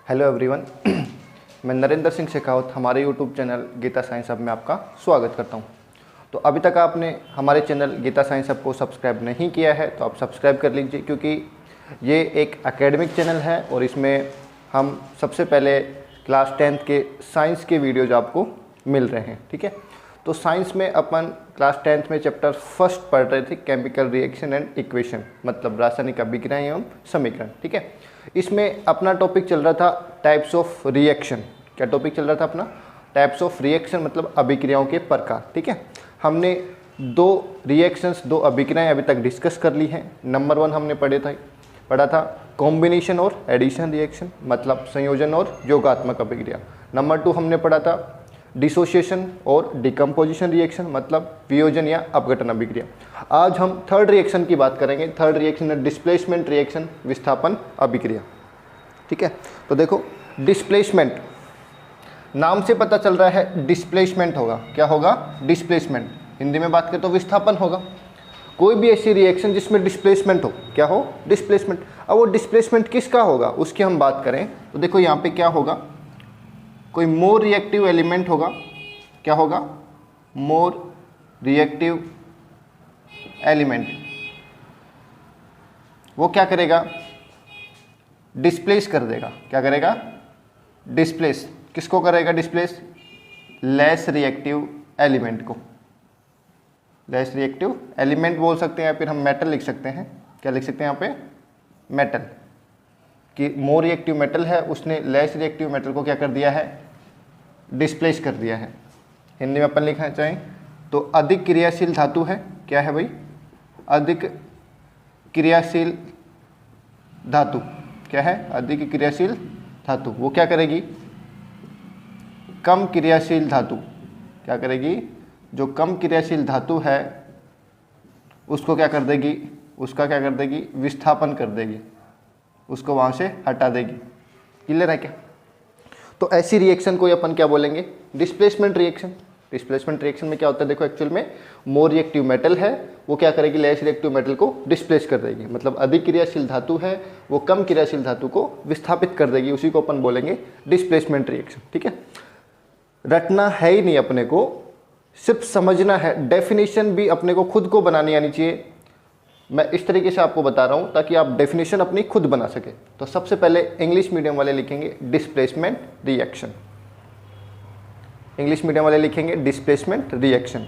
Hello everyone. मैं नरेंद्र सिंह शेखावत हमारे YouTube channel Geeta science hub में आपका स्वागत करता हूं। तो अभी तक आपने हमारे चैनल गीता साइंस हब को सब्सक्राइब नहीं किया है तो आप सब्सक्राइब कर लीजिए, क्योंकि ये एक एकेडमिक चैनल है और इसमें हम सबसे पहले क्लास 10th के साइंस के वीडियोज आपको मिल रहे हैं। ठीक है, तो साइंस में अपन क्लास 10th में चैप्टर फर्स्ट पढ़ रहे थे, केमिकल रिएक्शन एंड इक्वेशन, मतलब रासायनिक अभिक्रिया एवं समीकरण। ठीक है, इसमें अपना टॉपिक चल रहा था टाइप्स ऑफ रिएक्शन। क्या टॉपिक चल रहा था अपना? टाइप्स ऑफ रिएक्शन, मतलब अभिक्रियाओं के प्रकार। ठीक है, हमने दो रिएक्शंस, दो अभिक्रियाएं अभी तक डिस्कस कर ली हैं। नंबर 1 हमने पढ़ा था कॉम्बिनेशन और एडिशन रिएक्शन, मतलब संयोजन और योगात्मक अभिक्रिया। नंबर 2 हमने पढ़ा था डिसोसिएशन और डिकम्पोजिशन रिएक्शन, मतलब वियोजन या अपघटन अभिक्रिया। आज हम थर्ड रिएक्शन की बात करेंगे। थर्ड रिएक्शन है डिस्प्लेसमेंट रिएक्शन, विस्थापन अभिक्रिया। ठीक है, तो देखो डिस्प्लेसमेंट, नाम से पता चल रहा है डिस्प्लेसमेंट होगा। क्या होगा? डिस्प्लेसमेंट। हिंदी में बात करें तो विस्थापन होगा। कोई भी ऐसी रिएक्शन जिसमें डिस्प्लेसमेंट हो, क्या हो? डिस्प्लेसमेंट। अब वो डिस्प्लेसमेंट किसका होगा उसकी हम बात करें तो देखो यहाँ पे क्या होगा, कोई मोर रिएक्टिव एलिमेंट होगा। क्या होगा? More reactive element. वो क्या करेगा? डिस्प्लेस कर देगा। क्या करेगा? डिस्प्लेस। किसको करेगा डिस्प्लेस? लेस रिएक्टिव एलिमेंट को। लेस रिएक्टिव एलिमेंट बोल सकते हैं या फिर हम मेटल लिख सकते हैं। क्या लिख सकते हैं यहाँ पे? मेटल। कि मोर रिएक्टिव मेटल है, उसने लेस रिएक्टिव मेटल को क्या कर दिया है? डिस्प्लेस कर दिया है। हिंदी में अपन लिखना चाहें तो अधिक क्रियाशील धातु है। क्या है भाई? अधिक क्रियाशील धातु। क्या है? अधिक क्रियाशील धातु। वो क्या करेगी? कम क्रियाशील धातु। क्या करेगी? जो कम क्रियाशील धातु है उसको क्या कर देगी? उसका क्या कर देगी? विस्थापन कर देगी, उसको वहाँ से हटा देगी। क्लियर है क्या? तो ऐसी रिएक्शन को अपन क्या बोलेंगे? Displacement reaction. डिस्प्लेसमेंट रिएक्शन में क्या होता है? देखो एक्चुअल में मोर रिएक्टिव मेटल है, वो क्या करेगी? लेस रिएक्टिव मेटल को डिस्प्लेस कर देगी। मतलब अधिक क्रियाशील धातु है, वो कम क्रियाशील धातु को विस्थापित कर देगी। उसी को अपन बोलेंगे डिस्प्लेसमेंट रिएक्शन। ठीक है, रटना है ही नहीं अपने को, सिर्फ समझना है। डेफिनेशन भी अपने को खुद को बनानी आनी चाहिए। मैं इस तरीके से आपको बता रहा हूँ ताकि आप डेफिनेशन अपनी खुद बना सके। तो सबसे पहले इंग्लिश मीडियम वाले लिखेंगे डिस्प्लेसमेंट रिएक्शन। इंग्लिश मीडियम वाले लिखेंगे डिस्प्लेसमेंट रिएक्शन।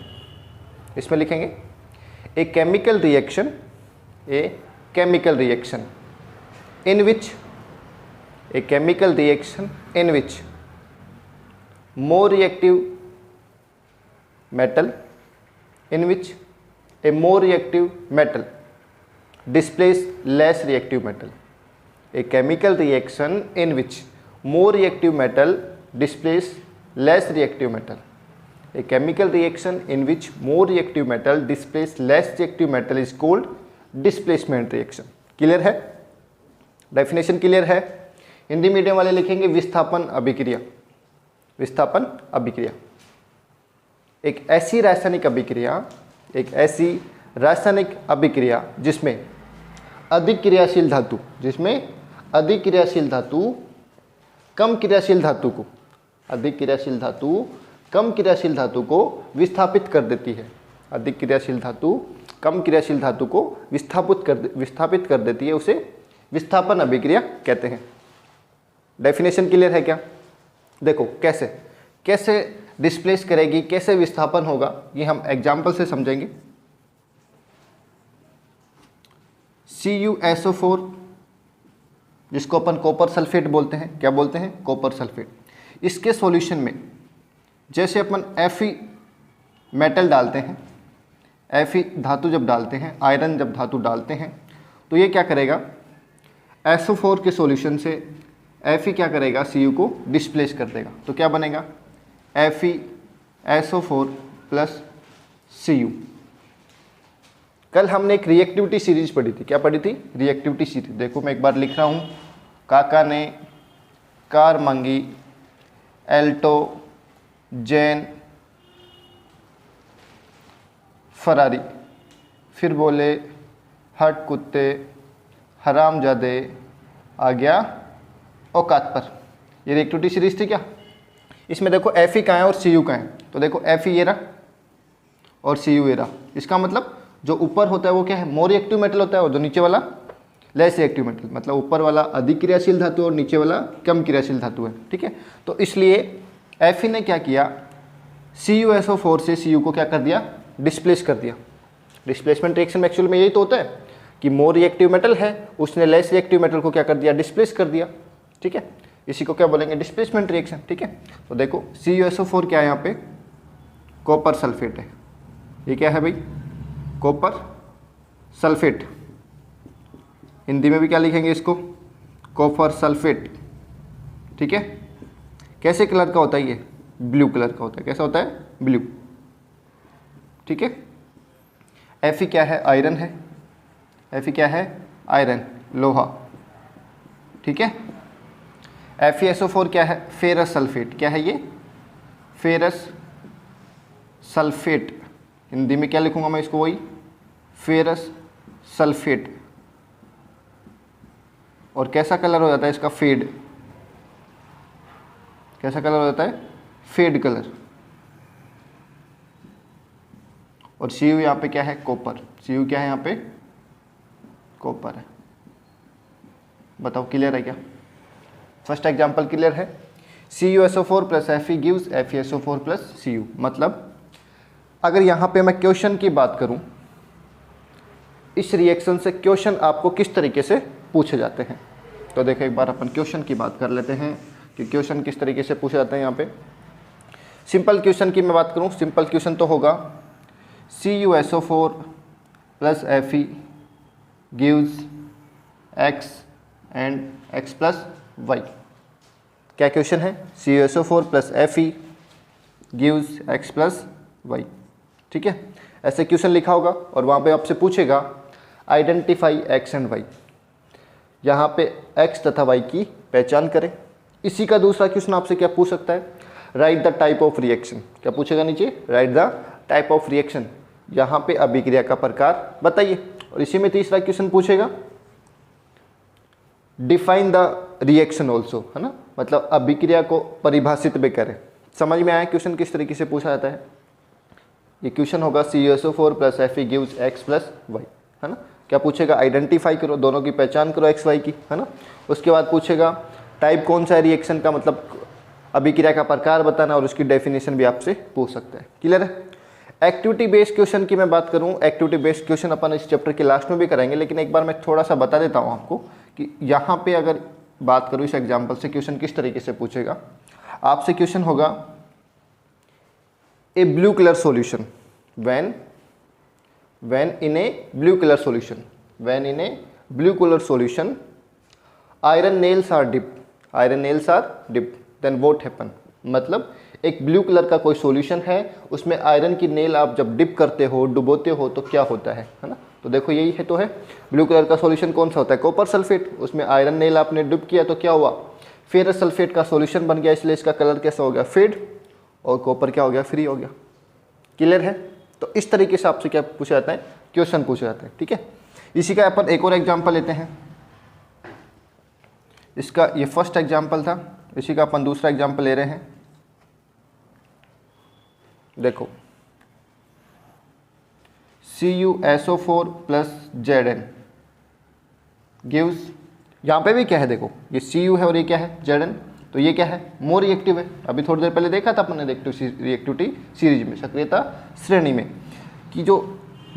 इसमें लिखेंगे a chemical reaction, a chemical reaction in which, a chemical reaction in which more reactive metal, in which a more reactive metal displace less reactive metal. A chemical reaction in which more reactive metal displace less reactive metal. A chemical reaction in which more reactive metal displace less reactive metal is called displacement reaction. Clear है? Definition clear है? Hindi medium वाले लिखेंगे विस्थापन अभिक्रिया। विस्थापन अभिक्रिया एक ऐसी रासायनिक अभिक्रिया, एक ऐसी रासायनिक अभिक्रिया जिसमें अधिक क्रियाशील धातु, जिसमें अधिक क्रियाशील धातु कम क्रियाशील धातु को, अधिक क्रियाशील धातु कम क्रियाशील धातु को विस्थापित कर देती है। अधिक क्रियाशील धातु कम क्रियाशील धातु को विस्थापित कर देती है, उसे विस्थापन अभिक्रिया कहते हैं। डेफिनेशन क्लियर है क्या? देखो कैसे डिस्प्लेस करेगी, कैसे विस्थापन होगा, ये हम एग्जाम्पल से समझेंगे। CuSO4 जिसको अपन कॉपर सल्फेट बोलते हैं। क्या बोलते हैं? Copper sulphate. इसके सॉल्यूशन में जैसे अपन Fe मेटल डालते हैं, Fe धातु जब डालते हैं, आयरन जब धातु डालते हैं, तो ये क्या करेगा? SO4 के सॉल्यूशन से Fe क्या करेगा? Cu को डिस्प्लेस कर देगा। तो क्या बनेगा? FeSO4 plus Cu। कल हमने एक रिएक्टिविटी सीरीज पढ़ी थी। क्या पढ़ी थी? Reactivity series. देखो मैं एक बार लिख रहा हूँ। काका ने कार मांगी, एल्टो, जैन, फरारी। फिर बोले हट कुत्ते, हरामजादे, आ गया औकात पर। ये रिएक्टिविटी सीरीज थी क्या। इसमें देखो Fe कहाँ है और Cu कहाँ है, तो देखो Fe ये रहा और Cu ये रहा। इसका मतलब जो ऊपर होता है वो क्या है, मोर रिएक्टिव मेटल होता है, और जो नीचे वाला लेस रिएक्टिव मेटल, मतलब ऊपर वाला अधिक क्रियाशील धातु और नीचे वाला कम क्रियाशील धातु है। ठीक है, तो इसलिए Fe ने क्या किया, CuSO4 से Cu को क्या कर दिया, डिस्प्लेस कर दिया। डिस्प्लेसमेंट रिएक्शन में एक्चुअल में यही तो होता है कि मोर रिएक्टिव मेटल है, उसने लेस रिएक्टिव मेटल को क्या कर दिया, डिस्प्लेस कर दिया। ठीक है, इसी को क्या बोलेंगे, डिस्प्लेसमेंट रिएक्शन। ठीक है, तो देखो CuSO4 क्या है, यहाँ पे कॉपर सल्फेट है। ये क्या है भाई, कॉपर सल्फेट। हिंदी में भी क्या लिखेंगे इसको, कॉपर सल्फेट। ठीक है, कैसे कलर का होता है ये, ब्लू कलर का होता है। कैसा होता है, ब्लू। ठीक है, Fe क्या है, आयरन है। Fe क्या है, आयरन, लोहा। ठीक है, FeSO4 क्या है, फेरस सल्फेट। क्या है ये, फेरस सल्फेट। हिंदी में क्या लिखूंगा मैं इसको, वही फेरस सल्फेट। और कैसा कलर हो जाता है इसका, फेड। कैसा कलर हो जाता है, फेड कलर। और Cu यहाँ पे क्या है, कॉपर। Cu क्या है, यहाँ पे कॉपर है। बताओ क्लियर है क्या, फर्स्ट एग्जांपल क्लियर है। CuSO4 plus Fe gives FeSO4 plus Cu। मतलब अगर यहाँ पे मैं क्वेश्चन की बात करूँ, इस रिएक्शन से क्वेश्चन आपको किस तरीके से पूछे जाते हैं, तो देखो एक बार अपन क्वेश्चन की बात कर लेते हैं कि क्वेश्चन किस तरीके से पूछे जाते हैं। यहाँ पे सिंपल क्वेश्चन की मैं बात करूँ, सिंपल क्वेश्चन तो होगा CuSO4 plus Fe gives X and X plus Y। क्या क्वेश्चन है, CuSO4 plus Fe gives X plus Y। ठीक है, ऐसे क्वेश्चन लिखा होगा और वहाँ पे आपसे पूछेगा आइडेंटिफाई X एंड Y। यहाँ पे X तथा Y की पहचान करें। इसी का दूसरा क्वेश्चन आपसे क्या पूछ सकता है, right the type of reaction. क्या पूछेगा नीचे, right the type of reaction. यहाँ पे अभिक्रिया का प्रकार बताइए। और इसी में तीसरा क्वेश्चन पूछेगा डिफाइन द रिएक्शन ऑल्सो, है ना, मतलब अभिक्रिया को परिभाषित भी करें। समझ में आया क्वेश्चन किस तरीके से पूछा जाता है। ये क्वेश्चन होगा CuSO4 plus Fe gives X plus Y, है ना। क्या पूछेगा, आइडेंटिफाई करो, दोनों की पहचान करो X Y की, है ना। उसके बाद पूछेगा टाइप कौन सा है रिएक्शन का, मतलब अभिक्रिया का प्रकार बताना, और उसकी डेफिनेशन भी आपसे पूछ सकता है। क्लियर है। एक्टिविटी बेस्ड क्वेश्चन की मैं बात करूं, एक्टिविटी बेस्ड क्वेश्चन अपन इस चैप्टर के लास्ट में भी करेंगे, लेकिन एक बार मैं थोड़ा सा बता देता हूं आपको कि यहाँ पे अगर बात करूं इस एग्जाम्पल से क्वेश्चन किस तरीके से पूछेगा। आपसे क्वेश्चन होगा a blue colour solution when in a blue colour solution, when in a blue colour solution iron nails are dip, iron nails are dip, then what happen. मतलब एक ब्लू कलर का कोई सॉल्यूशन है, उसमें iron की nail आप जब dip करते हो, डुबोते हो, तो क्या होता है ना। तो देखो यही है, तो है ब्लू कलर का सॉल्यूशन कौन सा होता है, कॉपर सल्फेट। उसमें आयरन नेल आपने डिप किया तो क्या हुआ, फेरस सल्फेट का सॉल्यूशन बन गया, इसलिए इसका कलर कैसा हो गया, फेड, और कॉपर क्या हो गया, फ्री हो गया। क्लियर है। तो इस तरीके से आपसे क्या पूछा जाता है, क्वेश्चन पूछे जाते हैं। ठीक है, इसी का अपन एक और एग्जाम्पल लेते हैं। इसका ये फर्स्ट एग्जाम्पल था, इसी का अपन दूसरा एग्जाम्पल ले रहे हैं। देखो CuSO4 प्लस Zn गिव्स, यहाँ पे भी क्या है, देखो ये Cu है और ये क्या है, Zn। तो ये क्या है, मोर रिएक्टिव है। अभी थोड़ी देर पहले देखा था अपन ने रिएक्टिविटी सीरीज में, सक्रियता श्रेणी में, कि जो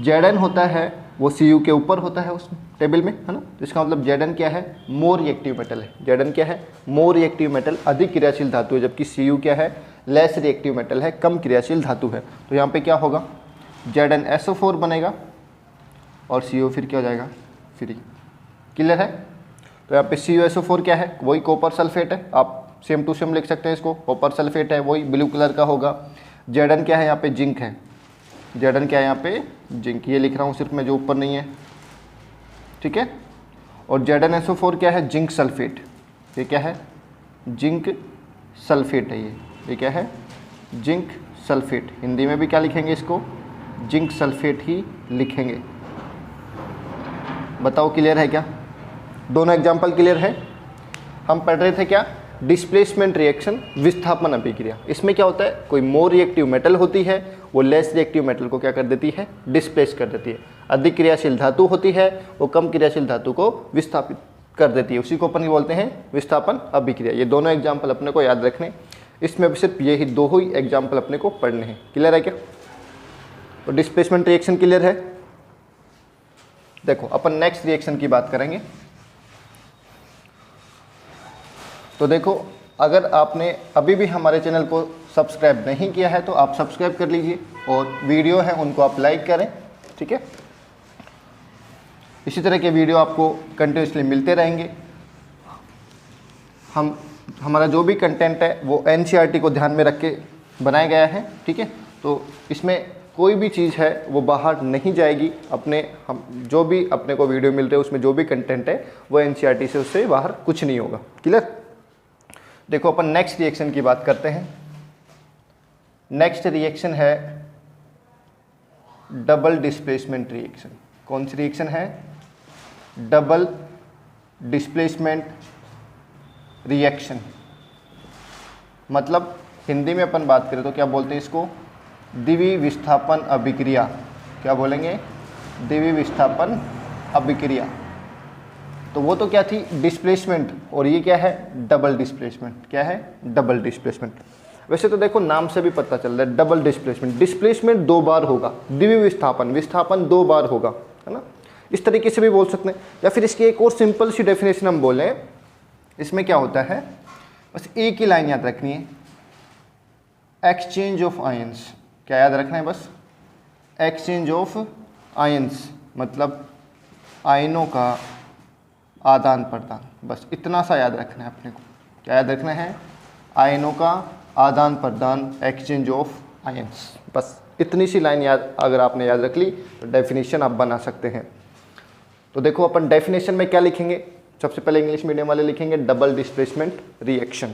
Zn होता है वो Cu के ऊपर होता है उस टेबल में, है ना। तो इसका मतलब Zn क्या है, मोर रिएक्टिव मेटल है। Zn क्या है, मोर रिएक्टिव मेटल, अधिक क्रियाशील धातु है, जबकि Cu क्या है, लेस रिएक्टिव मेटल है, कम क्रियाशील धातु है। तो यहाँ पे क्या होगा, ZnSO4 बनेगा और Cu फिर क्या हो जाएगा, फ्री। क्लियर है। तो यहाँ पे CuSO4 क्या है, वही कॉपर सल्फेट है, आप सेम टू सेम लिख सकते हैं इसको, कॉपर सल्फेट है, वही ब्लू कलर का होगा। Zn क्या है, यहाँ पे जिंक है, Zn क्या है, यहाँ पे जिंक, ये लिख रहा हूँ सिर्फ मैं, जो ऊपर नहीं है। ठीक है। और ZnSO4 क्या है, जिंक सल्फेट। ये क्या है, जिंक सल्फेट है। ये क्या है, जिंक सल्फेट। हिंदी में भी क्या लिखेंगे इसको, जिंक सल्फेट ही लिखेंगे। बताओ क्लियर है क्या, दोनों एग्जाम्पल क्लियर है। हम पढ़ रहे थे क्या, डिस्प्लेसमेंट रिएक्शन, विस्थापन अभिक्रिया। इसमें क्या होता है, कोई मोर रिएक्टिव मेटल होती है, वो लेस रिएक्टिव मेटल को क्या कर देती है, डिस्प्लेस कर देती है। अधिक क्रियाशील धातु होती है, वो कम क्रियाशील धातु को विस्थापित कर देती है, उसी को अपन बोलते हैं विस्थापन अभिक्रिया। ये दोनों एग्जाम्पल अपने को याद रखने, इसमें सिर्फ ये ही दो ही एग्जाम्पल अपने को पढ़ने हैं। क्लियर है क्या? तो डिस्प्लेसमेंट रिएक्शन क्लियर है। देखो अपन नेक्स्ट रिएक्शन की बात करेंगे। तो देखो, अगर आपने अभी भी हमारे चैनल को सब्सक्राइब नहीं किया है तो आप सब्सक्राइब कर लीजिए, और वीडियो है उनको आप लाइक करें, ठीक है। इसी तरह के वीडियो आपको कंटिन्यूसली मिलते रहेंगे। हमारा जो भी कंटेंट है वो एनसीईआरटी को ध्यान में रख के बनाया गया है, ठीक है। तो इसमें कोई भी चीज़ है वो बाहर नहीं जाएगी। हम जो भी अपने को वीडियो मिल रहे हैं उसमें जो भी कंटेंट है वो एनसीईआरटी से उससे बाहर कुछ नहीं होगा। क्लियर? देखो अपन नेक्स्ट रिएक्शन की बात करते हैं। नेक्स्ट रिएक्शन है डबल डिस्प्लेसमेंट रिएक्शन। कौन सी रिएक्शन है? Double displacement reaction. मतलब हिंदी में अपन बात करें तो क्या बोलते हैं इसको? द्विवीय विस्थापन अभिक्रिया। क्या बोलेंगे? द्विवीय विस्थापन अभिक्रिया। तो वो तो क्या थी? डिस्प्लेसमेंट, और ये क्या है? Double displacement. क्या है? Double displacement. वैसे तो देखो नाम से भी पता चल रहा है डबल डिस्प्लेसमेंट। डिस्प्लेसमेंट दो बार होगा, द्विवीय विस्थापन, विस्थापन दो बार होगा, है ना। इस तरीके से भी बोल सकते हैं, या फिर इसकी एक और सिंपल सी डेफिनेशन हम बोलें। इसमें क्या होता है, बस एक ही लाइन याद रखनी है, एक्सचेंज ऑफ आयंस। क्या याद रखना है? बस एक्सचेंज ऑफ आयंस, मतलब आयनों का आदान प्रदान। बस इतना सा याद रखना है अपने को। क्या याद रखना है? आयनों का आदान प्रदान, एक्सचेंज ऑफ आयंस। बस इतनी सी लाइन याद अगर आपने याद रख ली तो डेफिनेशन आप बना सकते हैं। तो देखो अपन डेफिनेशन में क्या लिखेंगे? सबसे पहले इंग्लिश मीडियम वाले लिखेंगे double displacement reaction,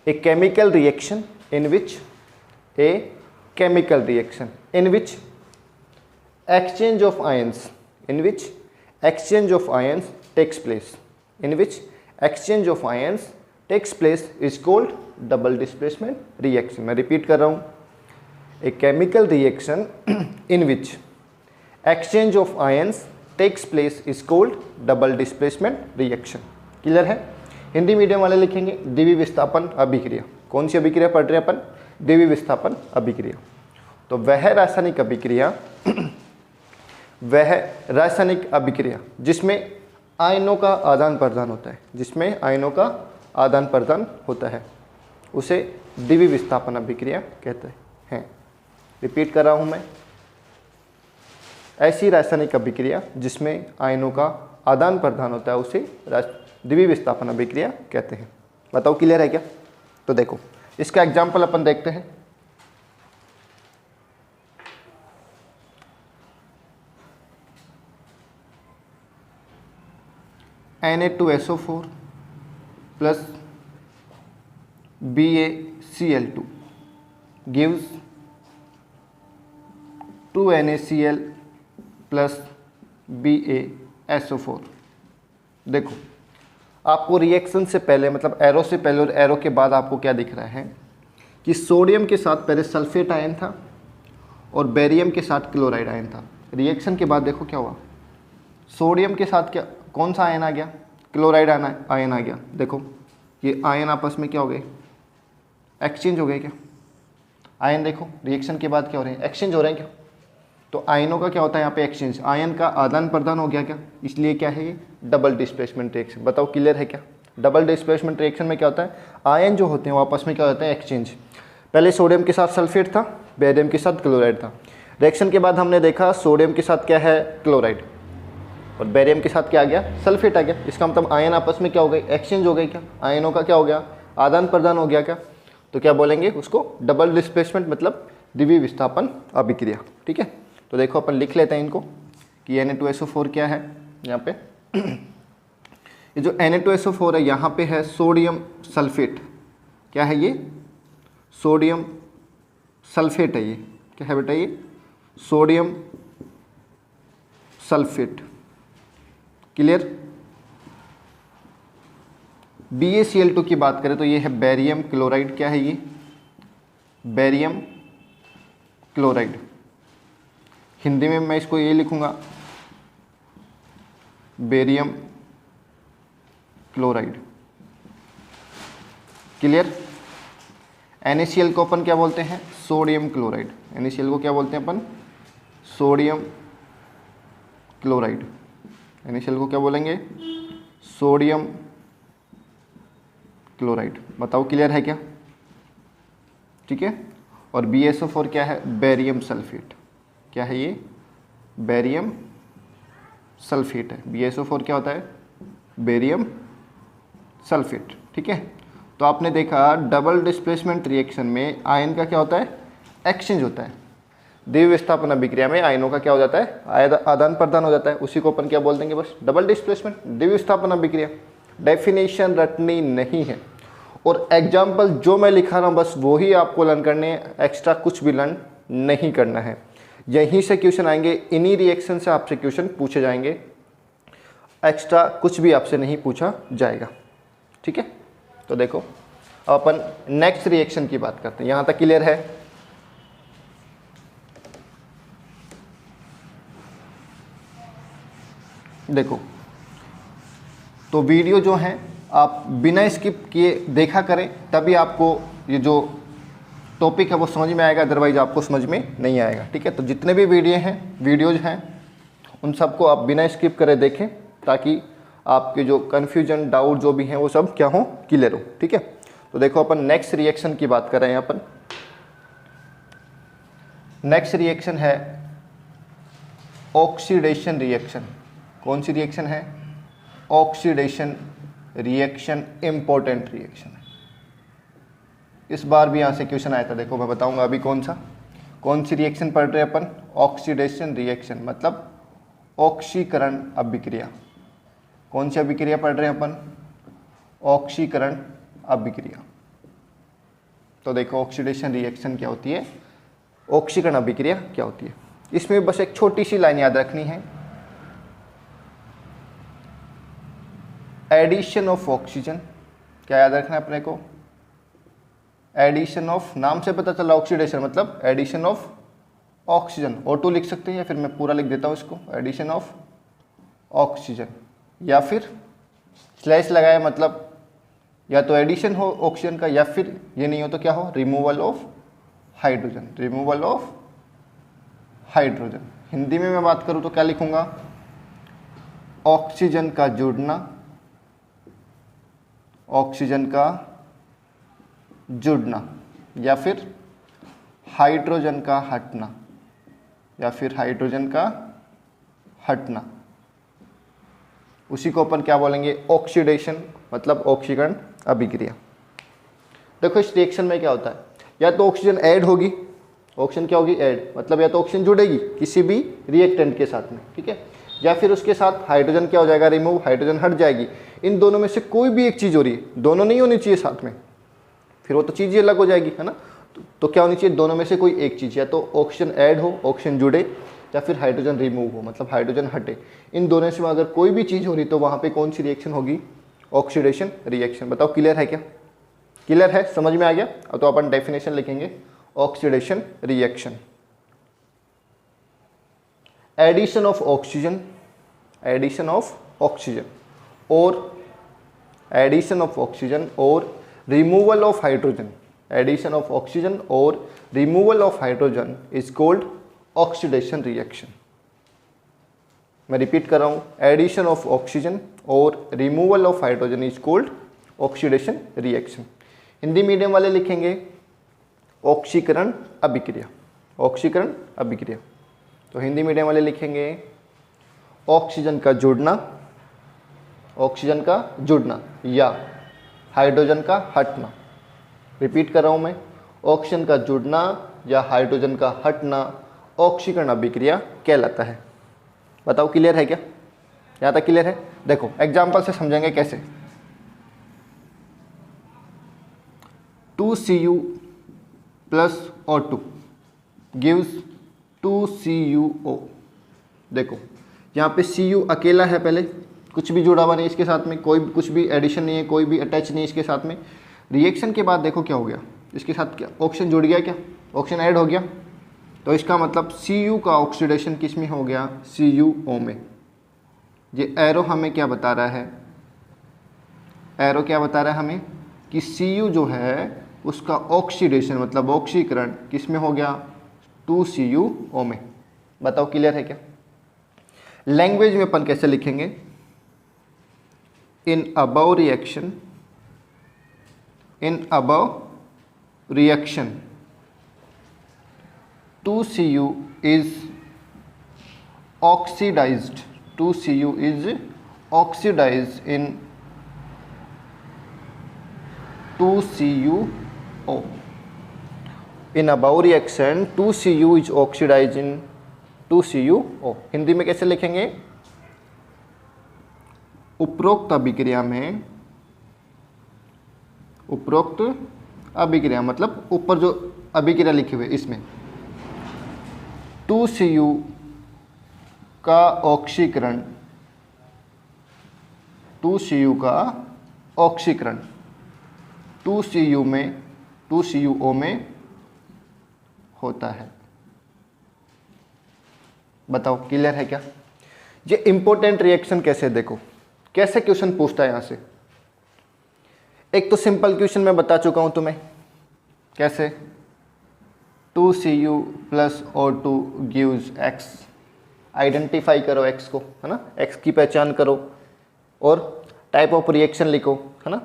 a chemical reaction in which exchange of ions takes place is called double displacement reaction। मैं रिपीट कर रहा हूँ, a chemical reaction in which exchange of ions takes place is called double displacement reaction। Clear है? Hindi medium वाले लिखेंगे द्विवीय विस्थापन अभिक्रिया। कौन सी अभिक्रिया पढ़ रहे हैं अपन? द्विवीय विस्थापन अभिक्रिया। तो वह रासायनिक अभिक्रिया जिसमें आयनों का आदान प्रदान होता है, उसे द्विवीय विस्थापन अभिक्रिया कहते हैं। रिपीट कर रहा हूं मैं, ऐसी रासायनिक अभिक्रिया जिसमें आयनों का आदान प्रदान होता है उसे द्विवीय विस्थापन अभिक्रिया कहते हैं। बताओ क्लियर है क्या? तो देखो इसका एग्जाम्पल अपन देखते हैं। Na2SO4 plus BaCl2 gives 2NaCl plus BaSO4। देखो आपको रिएक्शन से पहले, मतलब एरो से पहले और एरो के बाद आपको क्या दिख रहा है कि सोडियम के साथ पहले सल्फेट आयन था और बेरियम के साथ क्लोराइड आयन था। रिएक्शन के बाद देखो क्या हुआ, सोडियम के साथ क्या, कौन सा आयन आ गया? क्लोराइड आयन आ गया। देखो ये आयन आपस में क्या हो गए? एक्सचेंज हो गए क्या? आयन देखो रिएक्शन के बाद क्या हो रहे हैं? एक्सचेंज हो रहे हैं क्या? तो आयनों का क्या होता है यहाँ पे? एक्सचेंज। आयन का आदान प्रदान हो गया क्या? इसलिए क्या है ये? Double displacement reaction. बताओ क्लियर है क्या? डबल डिस्प्लेसमेंट रिएक्शन में क्या होता है? आयन जो होते हैं वो आपस में क्या होता है? एक्सचेंज। पहले सोडियम के साथ सल्फेट था, बेरियम के साथ क्लोराइड था। रिएक्शन के बाद हमने देखा सोडियम के साथ क्या है? क्लोराइड, और बेरियम के साथ क्या आ गया? सल्फेट आ गया। इसका मतलब आयन आपस में क्या हो गए? एक्सचेंज हो गए क्या? आयनों का क्या हो गया? आदान प्रदान हो गया क्या? तो क्या बोलेंगे उसको? डबल डिस्प्लेसमेंट, मतलब द्विवीय विस्थापन अभिक्रिया। ठीक है, तो देखो अपन लिख लेते हैं इनको कि Na2SO4 क्या है यहाँ पे। ये जो Na2SO4 है यहाँ पे है सोडियम सल्फेट। क्या है ये? सोडियम सल्फेट है। ये क्या है बेटा? ये सोडियम सल्फेट। क्लियर? BaCl2 की बात करें तो ये है बेरियम क्लोराइड। क्या है ये? Barium chloride. हिंदी में मैं इसको ये लिखूंगा बेरियम क्लोराइड। क्लियर? NaCl को अपन क्या बोलते हैं? Sodium chloride. NaCl को क्या बोलते हैं अपन? Sodium chloride. NaCl को क्या बोलेंगे? Sodium chloride. बताओ क्लियर है क्या? ठीक है। और BaSO4 क्या है? Barium sulphate. क्या है ये? बेरियम सल्फेट है। BaSO4 क्या होता है? Barium sulphate. ठीक है। तो आपने देखा डबल डिस्प्लेसमेंट रिएक्शन में आयन का क्या होता है? एक्सचेंज होता है। द्वितीय विस्थापन अभिक्रिया में आयनों का क्या हो जाता है? आदान प्रदान हो जाता है। उसी को अपन क्या बोल देंगे? बस डबल डिस्प्लेसमेंट, द्वितीय विस्थापन अभिक्रिया। डेफिनेशन रटनी नहीं है और एग्जाम्पल जो मैं लिखा रहा हूँ बस वही आपको लर्न करने हैं, एक्स्ट्रा कुछ भी लर्न नहीं करना है। यहीं से क्वेश्चन आएंगे, इन्हीं रिएक्शन से आपसे क्वेश्चन पूछे जाएंगे, एक्स्ट्रा कुछ भी आपसे नहीं पूछा जाएगा। ठीक है। तो देखो अब अपन नेक्स्ट रिएक्शन की बात करते हैं। यहाँ तक क्लियर है? देखो तो वीडियो जो है आप बिना स्किप किए देखा करें, तभी आपको ये जो टॉपिक है वो समझ में आएगा, अदरवाइज आपको समझ में नहीं आएगा। ठीक है। तो जितने भी वीडियोज हैं उन सबको आप बिना स्किप करे देखें, ताकि आपके जो कन्फ्यूजन डाउट जो भी हैं वो सब क्या हो? क्लियर हो। ठीक है। तो देखो अपन नेक्स्ट रिएक्शन की बात कर रहे हैं। अपन नेक्स्ट रिएक्शन है ऑक्सीडेशन रिएक्शन। कौन सी रिएक्शन है? Oxidation reaction. इंपॉर्टेंट रिएक्शन है। इस बार भी यहाँ से क्वेश्चन आया था। देखो मैं बताऊंगा अभी कौन सी रिएक्शन पढ़ रहे हैं अपन? ऑक्सीडेशन रिएक्शन मतलब ऑक्सीकरण अभिक्रिया। कौन सी अभिक्रिया पढ़ रहे हैं अपन? ऑक्सीकरण अभिक्रिया। तो देखो ऑक्सीडेशन रिएक्शन क्या होती है, ऑक्सीकरण अभिक्रिया क्या होती है। इसमें बस एक छोटी सी लाइन याद रखनी है, एडिशन ऑफ ऑक्सीजन। क्या याद रखना है अपने को? एडिशन ऑफ, नाम से पता चला ऑक्सीडेशन मतलब एडिशन ऑफ ऑक्सीजन। O2 लिख सकते हैं या फिर मैं पूरा लिख देता हूँ इसको, एडिशन ऑफ ऑक्सीजन, या फिर स्लैश लगाए मतलब या तो एडिशन हो ऑक्सीजन का, या फिर ये नहीं हो तो क्या हो? Removal of hydrogen. Removal of hydrogen. Hindi में मैं बात करूँ तो क्या लिखूंगा? ऑक्सीजन का जुड़ना, ऑक्सीजन का जुड़ना, या फिर हाइड्रोजन का हटना, या फिर हाइड्रोजन का हटना। उसी को अपन क्या बोलेंगे? ऑक्सीडेशन मतलब ऑक्सीकरण अभिक्रिया। देखो इस रिएक्शन में क्या होता है, या तो ऑक्सीजन ऐड होगी, ऑक्सीजन क्या होगी? ऐड, मतलब या तो ऑक्सीजन जुड़ेगी किसी भी रिएक्टेंट के साथ में। ठीक है। या फिर उसके साथ हाइड्रोजन क्या हो जाएगा? रिमूव, हाइड्रोजन हट जाएगी। इन दोनों में से कोई भी एक चीज़ हो रही है, दोनों नहीं होनी चाहिए साथ में, फिर वो तो चीज़ ही अलग हो जाएगी, है ना। तो क्या होनी चाहिए? दोनों में से कोई एक चीज़, या तो ऑक्सीजन ऐड हो, ऑक्सीजन जुड़े, या फिर हाइड्रोजन रिमूव हो मतलब हाइड्रोजन हटे। इन दोनों से अगर कोई भी चीज़ हो रही तो वहाँ पे कौन सी रिएक्शन होगी? Oxidation reaction. बताओ क्लियर है क्या? क्लियर है? समझ में आ गया? अब तो अपन डेफिनेशन लिखेंगे, oxidation reaction. Addition of oxygen, addition of oxygen और एडिशन ऑफ ऑक्सीजन और removal of hydrogen. Addition of oxygen और removal of hydrogen is called oxidation reaction. मैं रिपीट कर रहा हूं, एडिशन ऑफ ऑक्सीजन और removal of hydrogen is called oxidation reaction. Hindi medium वाले लिखेंगे ऑक्सीकरण अभिक्रिया। ऑक्सीकरण अभिक्रिया। तो हिंदी मीडियम वाले लिखेंगे ऑक्सीजन का जुड़ना, ऑक्सीजन का जुड़ना या हाइड्रोजन का हटना। रिपीट कर रहा हूं मैं, ऑक्सीजन का जुड़ना या हाइड्रोजन का हटना ऑक्सीकरण अभिक्रिया कहलाता है। बताओ क्लियर है क्या? यहाँ तक क्लियर है? देखो एग्जाम्पल से समझेंगे कैसे। 2Cu plus O2 gives 2CuO। देखो यहाँ पे Cu अकेला है, पहले कुछ भी जुड़ा हुआ नहीं इसके साथ में, कोई कुछ भी एडिशन नहीं है, कोई भी अटैच नहीं है इसके साथ में। रिएक्शन के बाद देखो क्या हो गया, इसके साथ क्या ऑक्सीजन जुड़ गया, क्या ऑक्सीजन ऐड हो गया। तो इसका मतलब Cu का ऑक्सीडेशन किस में हो गया, CuO में। ये एरो हमें क्या बता रहा है, एरो क्या बता रहा है हमें कि Cu जो है उसका ऑक्सीडेशन मतलब ऑक्सीकरण किस में हो गया, 2CuO में। बताओ क्लियर है क्या। लैंग्वेज में अपन कैसे लिखेंगे, इन above reaction, in above reaction 2Cu is oxidized, 2Cu is oxidized in 2CuO. In above reaction 2Cu is oxidized in 2CuO। Hindi में कैसे लिखेंगे, उपरोक्त अभिक्रिया में, उपरोक्त अभिक्रिया मतलब ऊपर जो अभिक्रिया लिखे हुए इसमें 2Cu का ऑक्सीकरण, 2Cu का ऑक्सीकरण 2Cu में, 2CuO में होता है। बताओ क्लियर है क्या। ये इंपॉर्टेंट रिएक्शन कैसे, देखो कैसे क्वेश्चन पूछता है यहां से। एक तो सिंपल क्वेश्चन मैं बता चुका हूं तुम्हें, कैसे 2Cu plus O2 gives X। Identify करो X को, है ना, X की पहचान करो और टाइप ऑफ रिएक्शन लिखो, है ना,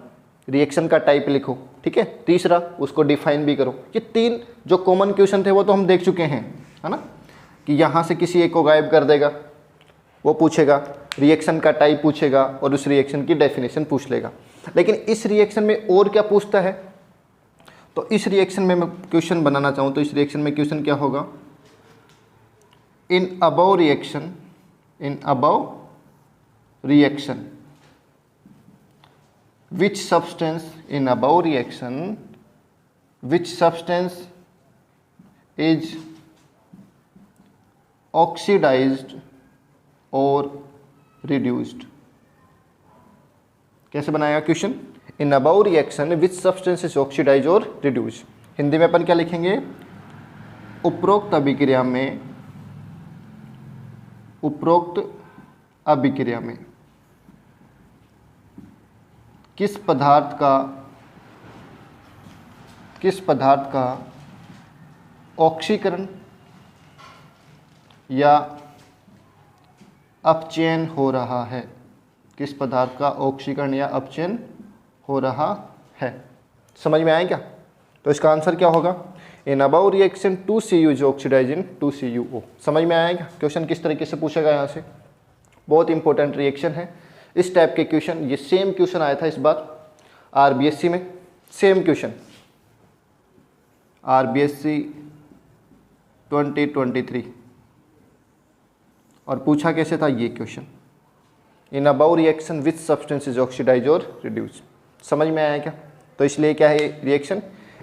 रिएक्शन का टाइप लिखो, ठीक है। तीसरा उसको डिफाइन भी करो। ये तीन जो कॉमन क्वेश्चन थे वो तो हम देख चुके हैं, है ना, कि यहाँ से किसी एक को गायब कर देगा, वो पूछेगा, रिएक्शन का टाइप पूछेगा और उस रिएक्शन की डेफिनेशन पूछ लेगा। लेकिन इस रिएक्शन में और क्या पूछता है, तो इस रिएक्शन में मैं क्वेश्चन बनाना चाहूँ तो इस रिएक्शन में क्वेश्चन क्या होगा, in above reaction, in above reaction which substance, in above reaction which substance is oxidized or reduced। कैसे बनाएगा question, in above reaction which substance is oxidise और रिड्यूस। हिंदी में अपन क्या लिखेंगे, उपरोक्त अभिक्रिया में, उपरोक्त अभिक्रिया में किस पदार्थ का ऑक्सीकरण या अपचयन हो रहा है, किस पदार्थ का ऑक्सीकरण या अपचयन हो रहा है। समझ में आया क्या। तो इसका आंसर क्या होगा, in above reaction 2Cu is oxidise in 2CuO। समझ में आया क्या, क्वेश्चन किस तरीके से पूछेगा यहाँ से। बहुत इंपॉर्टेंट रिएक्शन है। इस टाइप के क्वेश्चन, ये सेम क्वेश्चन आया था इस बार RBSc में, सेम क्वेश्चन RBSc 2023, और पूछा कैसे था ये question, in above reaction which substance is oxidise और रिड्यूस। समझ में आया क्या। तो इसलिए क्या है, रिएक्शन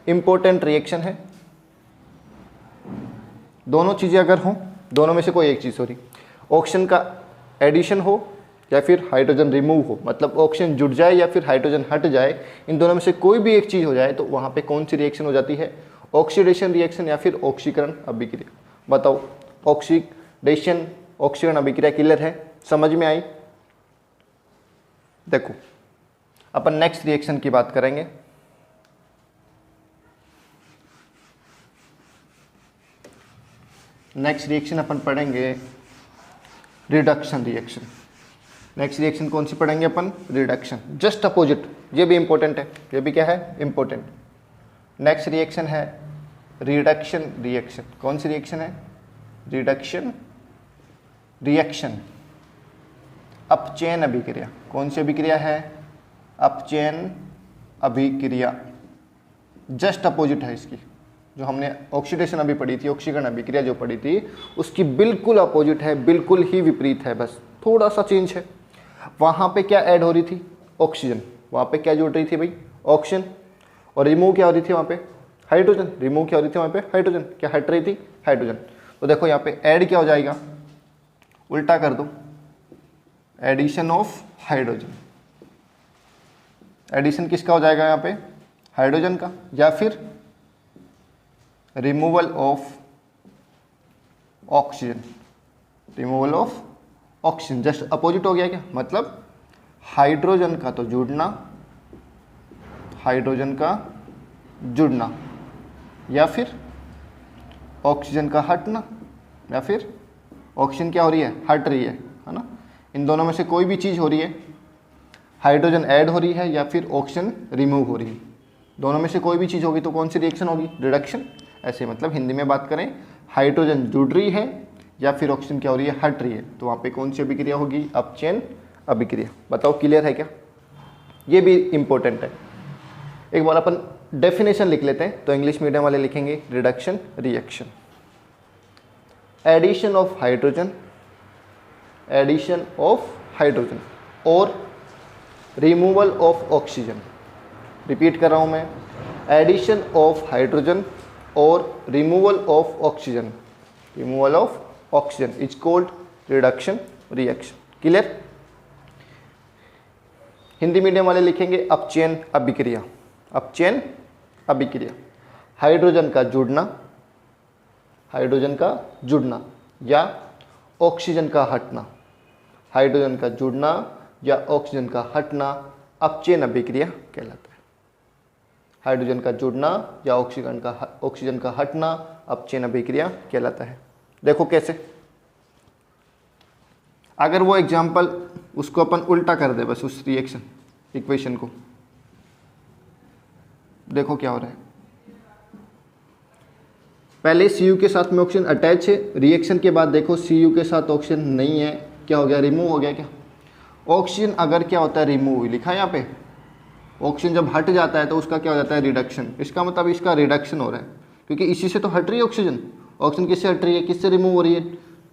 इंपॉर्टेंट रिएक्शन है। दोनों चीज़ें अगर हों, दोनों में से कोई एक चीज़ हो रही, ऑक्सीजन का एडिशन हो या फिर हाइड्रोजन रिमूव हो, मतलब ऑक्सीजन जुड़ जाए या फिर हाइड्रोजन हट जाए, इन दोनों में से कोई भी एक चीज़ हो जाए तो वहाँ पे कौन सी रिएक्शन हो जाती है, ऑक्सीडेशन रिएक्शन या फिर ऑक्सीकरण अभिक्रिया। बताओ, ऑक्सीडेशन ऑक्सीकरण अभिक्रिया क्लियर है, समझ में आई। देखो अपन नेक्स्ट रिएक्शन की बात करेंगे। नेक्स्ट रिएक्शन अपन पढ़ेंगे रिडक्शन रिएक्शन। नेक्स्ट रिएक्शन कौन सी पढ़ेंगे अपन, रिडक्शन, जस्ट अपोजिट। ये भी इंपॉर्टेंट है, ये भी क्या है, इंपॉर्टेंट। नेक्स्ट रिएक्शन है रिडक्शन रिएक्शन। कौन सी रिएक्शन है, रिडक्शन रिएक्शन, अपचयन अभिक्रिया। कौन सी अभिक्रिया है, अपचयन अभिक्रिया। जस्ट अपोजिट है इसकी, जो हमने ऑक्सीडेशन अभी पढ़ी थी, ऑक्सीकरण अभिक्रिया जो पढ़ी थी, उसकी बिल्कुल अपोजिट है, बिल्कुल ही विपरीत है, बस थोड़ा सा चेंज है। वहाँ पे क्या ऐड हो रही थी, ऑक्सीजन, वहाँ पे क्या जुड़ रही थी भाई, ऑक्सीजन, और रिमूव क्या हो रही थी वहाँ पे, हाइड्रोजन। रिमूव क्या हो रही थी वहाँ पे, हाइड्रोजन। क्या हट रही थी, हाइड्रोजन। तो देखो यहाँ पे ऐड क्या हो जाएगा, उल्टा कर दो, एडिशन ऑफ हाइड्रोजन, एडिशन किसका हो जाएगा यहाँ पे, हाइड्रोजन का, या फिर removal of oxygen, removal of oxygen, just opposite हो गया क्या, मतलब हाइड्रोजन का तो जुड़ना, हाइड्रोजन का जुड़ना, या फिर ऑक्सीजन का हटना, या फिर ऑक्सीजन क्या हो रही है, हट रही है ना। इन दोनों में से कोई भी चीज़ हो रही है, हाइड्रोजन ऐड हो रही है या फिर ऑक्सीजन रिमूव हो रही है, दोनों में से कोई भी चीज़ होगी तो कौन सी रिएक्शन होगी, रिडक्शन। ऐसे मतलब हिंदी में बात करें, हाइड्रोजन जुड़ रही है या फिर ऑक्सीजन क्या हो रही है, हट रही है, तो वहाँ पे कौन सी अभिक्रिया होगी, अपचयन अभिक्रिया। बताओ क्लियर है क्या, ये भी इंपॉर्टेंट है। एक बार अपन डेफिनेशन लिख लेते हैं, तो इंग्लिश मीडियम वाले लिखेंगे reduction reaction, addition of hydrogen, addition of hydrogen और रिमूवल ऑफ ऑक्सीजन। रिपीट कर रहा हूँ मैं, एडिशन ऑफ हाइड्रोजन और removal of oxygen, removal of oxygen is called reduction reaction. Clear. Hindi medium वाले लिखेंगे अपचयन अभिक्रिया, अपचयन अभिक्रिया, हाइड्रोजन का जुड़ना, हाइड्रोजन का जुड़ना या ऑक्सीजन का हटना, हाइड्रोजन का जुड़ना या ऑक्सीजन का हटना अपचयन अभिक्रिया कहलाता है। हाइड्रोजन का जुड़ना या ऑक्सीजन का हटना अपचयन अभिक्रिया कहलाता है। देखो कैसे, अगर वो एग्जाम्पल उसको अपन उल्टा कर दे, बस उस रिएक्शन इक्वेशन को, देखो क्या हो रहा है। पहले Cu के साथ में ऑक्सीजन अटैच है, रिएक्शन के बाद देखो Cu के साथ ऑक्सीजन नहीं है, क्या हो गया, रिमूव हो गया। क्या ऑक्सीजन अगर क्या होता है, रिमूव लिखा है यहाँ पे, ऑक्सीजन जब हट जाता है तो उसका क्या हो जाता है, रिडक्शन। इसका मतलब इसका रिडक्शन हो रहा है, क्योंकि इसी से तो हट रही है ऑक्सीजन। ऑक्सीजन किससे हट रही है, किससे रिमूव हो रही है,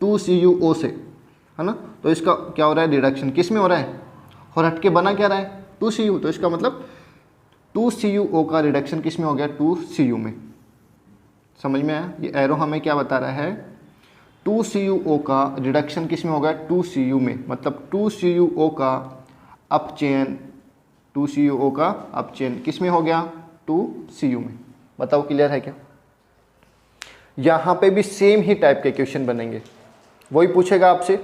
2CuO से, है ना। तो इसका क्या हो रहा है, रिडक्शन किस में हो रहा है, और हट के बना क्या रहा है, 2Cu। तो इसका मतलब 2CuO का रिडक्शन किस में हो गया, 2Cu में। समझ में आया, ये एरो हमें क्या बता रहा है, 2CuO का रिडक्शन किस में होगा, 2Cu में। मतलब 2CuO का अपचयन, 2CuO का अपचयन किस में हो गया, 2Cu में। बताओ क्लियर है क्या। यहाँ पे भी सेम ही टाइप के क्वेश्चन बनेंगे, वही पूछेगा आपसे।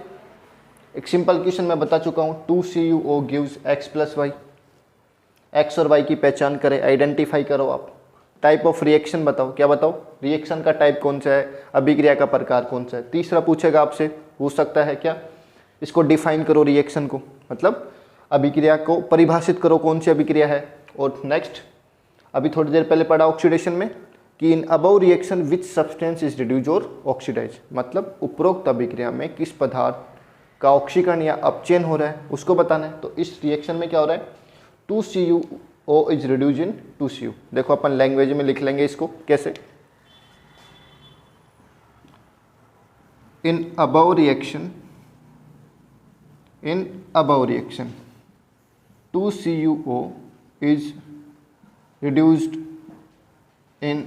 एक सिंपल क्वेश्चन मैं बता चुका हूँ, 2CuO gives x + y, x और y की पहचान करें, आइडेंटिफाई करो आप। टाइप ऑफ रिएक्शन बताओ, क्या बताओ, रिएक्शन का टाइप कौन सा है, अभिक्रिया का प्रकार कौन सा है। तीसरा पूछेगा आपसे, पूछ सकता है क्या, इसको डिफाइन करो रिएक्शन को, मतलब अभिक्रिया को परिभाषित करो, कौन सी अभिक्रिया है। और नेक्स्ट अभी थोड़ी देर पहले पढ़ा ऑक्सीडेशन में कि इन above reaction which substance is reduce और ऑक्सीडाइज, मतलब उपरोक्त अभिक्रिया में किस पदार्थ का ऑक्सीकरण या अपचयन हो रहा है उसको बताना है। तो इस रिएक्शन में क्या हो रहा है, 2CuO is reduce in 2Cu। देखो अपन लैंग्वेज में लिख लेंगे इसको कैसे, इन above reaction, in above reaction 2CuO is reduced in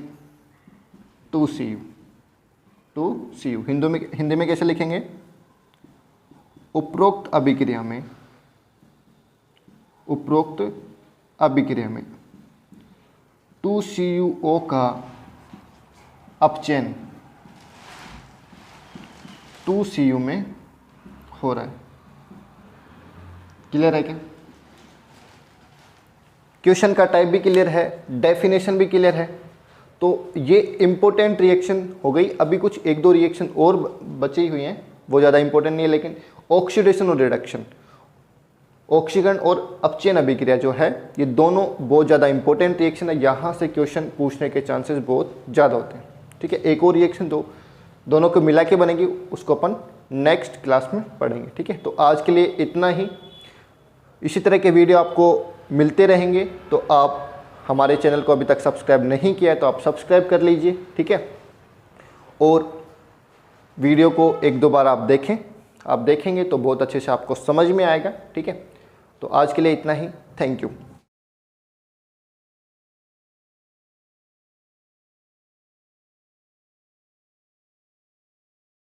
2Cu, 2Cu। Hindi में कैसे लिखेंगे, उपरोक्त अभिक्रिया में, उपरोक्त अभिक्रिया में 2CuO का अपचयन 2Cu में हो रहा है। क्लियर है क्या, क्वेश्चन का टाइप भी क्लियर है, डेफिनेशन भी क्लियर है। तो ये इंपॉर्टेंट रिएक्शन हो गई। अभी कुछ एक दो रिएक्शन और बची हुई हैं, वो ज़्यादा इंपॉर्टेंट नहीं है, लेकिन ऑक्सीडेशन और रिडक्शन, ऑक्सीकरण और अपचयन अभिक्रिया जो है, ये दोनों बहुत ज़्यादा इंपॉर्टेंट रिएक्शन है। यहाँ से क्वेश्चन पूछने के चांसेस बहुत ज़्यादा होते हैं। ठीक है, एक और रिएक्शन दोनों को मिला के बनेगी, उसको अपन नेक्स्ट क्लास में पढ़ेंगे। ठीक है, तो आज के लिए इतना ही। इसी तरह के वीडियो आपको मिलते रहेंगे। तो आप हमारे चैनल को अभी तक सब्सक्राइब नहीं किया है तो आप सब्सक्राइब कर लीजिए। ठीक है, और वीडियो को एक दो बार आप देखें, आप देखेंगे तो बहुत अच्छे से आपको समझ में आएगा। ठीक है, तो आज के लिए इतना ही। Thank you.